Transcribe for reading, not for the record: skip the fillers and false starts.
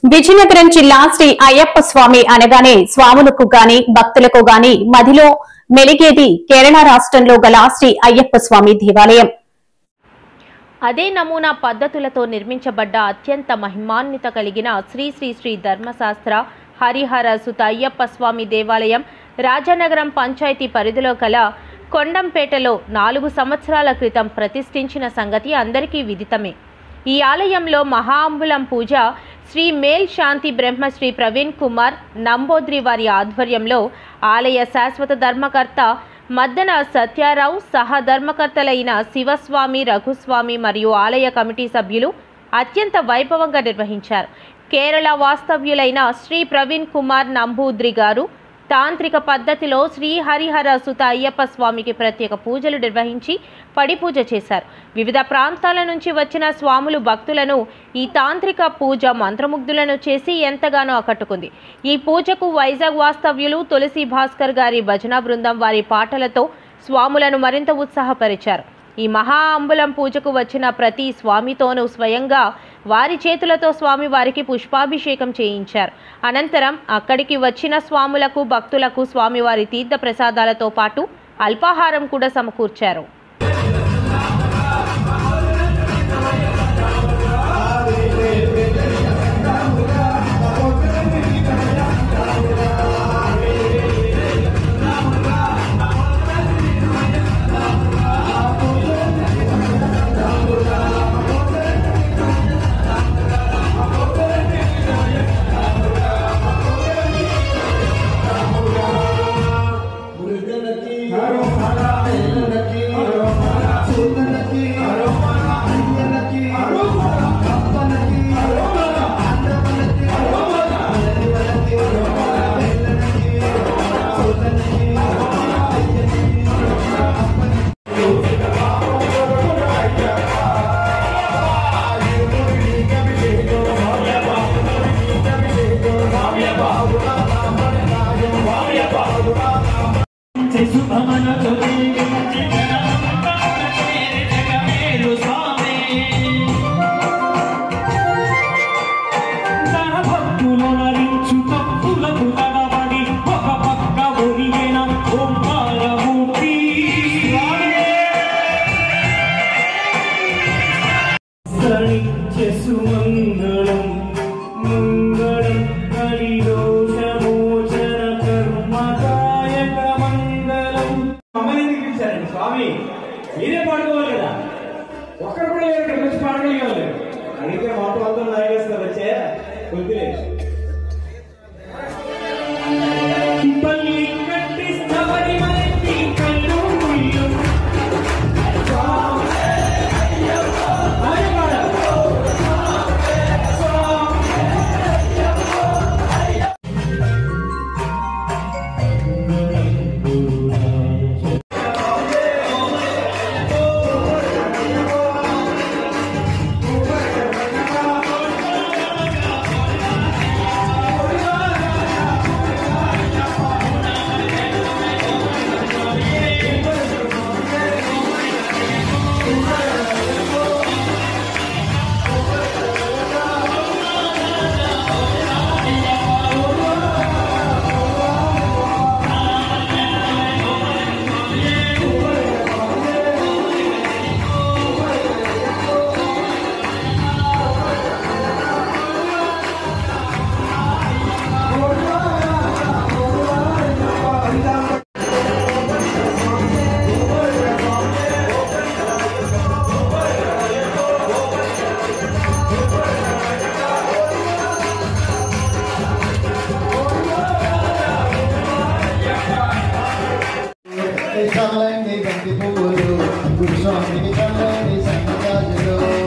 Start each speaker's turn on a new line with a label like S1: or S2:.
S1: విజయనగరం జిల్లా శ్రీ అయ్యప్ప స్వామి అనగానే స్వాములకు గాని భక్తులకు గాని మదిలో మెలిగేది కేరళ రాష్ట్రంలో గల శ్రీ అయ్యప్ప స్వామి దేవాలయం.
S2: అదే నమూనా పద్ధతులతో నిర్మించబడ్డ అత్యంత మహిమాన్విత కలిగిన శ్రీ శ్రీ శ్రీ ధర్మశాస్త్ర హరిహర సుత అయ్యప్ప స్వామి దేవాలయం రాజనగరం పంచాయతీ పరిధిలో కల కొండంపేటలో 4 సంవత్సరాల క్రితం ప్రతిష్ఠించిన సంగతి అందరికీ విదితమే. ఈ ఆలయంలో మహాంబులం పూజ శ్రీ మేల్ శాంతి బ్రహ్మశ్రీ ప్రవీణ్ కుమార్ నంబోద్రి వారి ఆధ్వర్యంలో ఆలయ శాశ్వత ధర్మకర్త మద్దన సత్యారావు సహా ధర్మకర్తలైన శివస్వామి రఘుస్వామి మరియు ఆలయ కమిటీ సభ్యులు అత్యంత వైభవంగా నిర్వహించారు. కేరళ వాస్తవ్యులైన శ్రీ ప్రవీణ్ కుమార్ నంబూద్రి గారు తాంత్రిక పద్ధతిలో శ్రీ హరిహర సుత అయ్యప్ప స్వామికి ప్రత్యేక పూజలు నిర్వహించి పడి పూజ చేశారు. వివిధ ప్రాంతాల నుంచి వచ్చిన స్వాములు భక్తులను ఈ తాంత్రిక పూజ మంత్రముగ్ధులను చేసి ఎంతగానో ఆకట్టుకుంది. ఈ పూజకు వైజాగ్ వాస్తవ్యులు తులసి భాస్కర్ గారి భజన బృందం వారి పాటలతో స్వాములను మరింత ఉత్సాహపరిచారు. ఈ మహా అంబులం పూజకు వచ్చిన ప్రతి స్వామితోనూ స్వయంగా వారి చేతులతో స్వామి వారికి పుష్పాభిషేకం చేయించారు. అనంతరం అక్కడికి వచ్చిన స్వాములకు భక్తులకు స్వామివారి తీర్థ ప్రసాదాలతో పాటు అల్పాహారం కూడా సమకూర్చారు.
S3: స్వామి మీరే పాడుకోవాలి కదా, ఒక్కరు కూడా లేరు మంచి పాడగలిగారు. అడిగితే మొత్తం అంతా నాగేస్తారు వచ్చే కొద్దిలే
S4: Ni banti pulu, kurang ni sangat jauh.